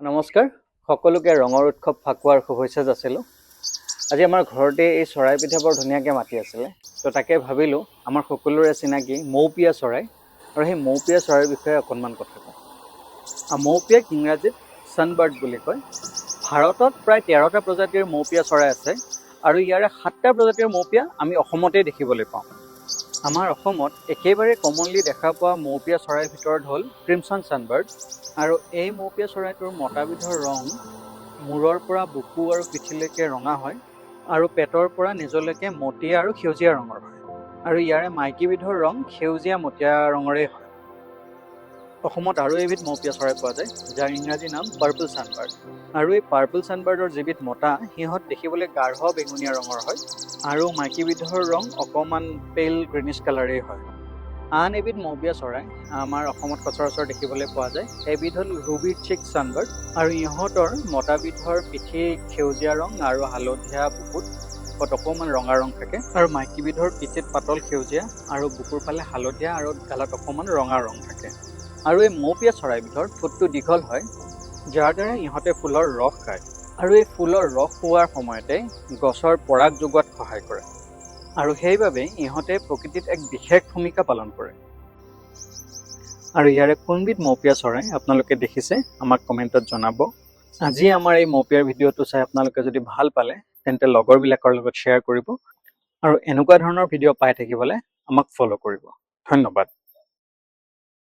নমস্কাৰ সকলোকে ৰঙৰ উৎসৱ ফাকুৱাৰ শুভেচ্ছা যাচিলোঁ। আজি আমাৰ ঘৰতে এই চৰাইবিধে বৰ ধুনীয়াকৈ মাতি আছিলে, তো তাকে ভাবিলোঁ আমাৰ সকলোৰে চিনাকি মৌপিয়া চৰাই আৰু সেই মৌপিয়া চৰাইৰ বিষয়ে অকণমান কথা কওঁ। মৌপিয়াক ইংৰাজীত ছানবাৰ্ড বুলি কয়। ভাৰতত প্ৰায় 13টা প্ৰজাতিৰ মৌপিয়া চৰাই আছে আৰু ইয়াৰে 7টা প্ৰজাতিৰ মৌপিয়া আমি অসমতেই দেখিবলৈ পাওঁ। আমাৰ অসমত একেবাৰে কমনলি দেখা পোৱা মৌপিয়া চৰাইৰ ভিতৰত হ'ল ক্ৰিমছন ছানবাৰ্ড। আৰু এই মৌপিয়া চৰাইটোৰ মতাবিধৰ ৰং মূৰৰ পৰা বুকু আৰু পিঠিলৈকে ৰঙা হয় আৰু পেটৰ পৰা নিজলৈকে মটীয়া আৰু সেউজীয়া ৰঙৰ হয়। আৰু ইয়াৰে মাইকীবিধৰ ৰং সেউজীয়া মটীয়া ৰঙৰেই হয়। অসমত আৰু এবিধ মৌপিয়া চৰাই পোৱা যায়, যাৰ ইংৰাজী নাম পাৰ্পল ছানবাৰ্ড। আৰু এই পাৰ্পল ছানবাৰ্ডৰ যিবিধ মতা, সিহঁত দেখিবলৈ গাঢ় বেঙুনীয়া ৰঙৰ হয় আৰু মাইকীবিধৰ ৰং অকণমান পেল গ্ৰীনিছ কালাৰেই হয়। আন এবিধ মৌপিয়া চৰাই আমাৰ অসমত সচৰাচৰ দেখিবলৈ পোৱা যায়, এবিধ হ'ল ৰুবি চিক ছানবাৰ্ড। আৰু ইহঁতৰ মতাবিধৰ পিঠি সেউজীয়া ৰং আৰু হালধীয়া বুকুত অকণমান ৰঙা ৰং থাকে, আৰু মাইকীবিধৰ পিঠিত পাতল সেউজীয়া আৰু বুকুৰ ফালে হালধীয়া আৰু গালত অকণমান ৰঙা ৰং থাকে। আৰু এই মৌপিয়া চৰাইবিধৰ ঠোঁটটো দীঘল হয়, যাৰ দ্বাৰা ইহঁতে ফুলৰ ৰস খায় আৰু এই ফুলৰ ৰস খোৱাৰ সময়তে গছৰ পৰাগ যোগোৱাত সহায় কৰে। আৰু সেইবাবে ইহঁতে প্ৰকৃতিত এক বিশেষ ভূমিকা পালন কৰে। আৰু ইয়াৰে কোনবিধ মৌপিয়া চৰাই আপোনালোকে দেখিছে আমাক কমেণ্টত জনাব। আজি আমাৰ এই মৌপিয়াৰ ভিডিঅ'টো চাই আপোনালোকে যদি ভাল পালে তেন্তে লগৰবিলাকৰ লগত শ্বেয়াৰ কৰিব আৰু এনেকুৱা ধৰণৰ ভিডিঅ' পাই থাকিবলৈ আমাক ফ'ল' কৰিব। ধন্যবাদ।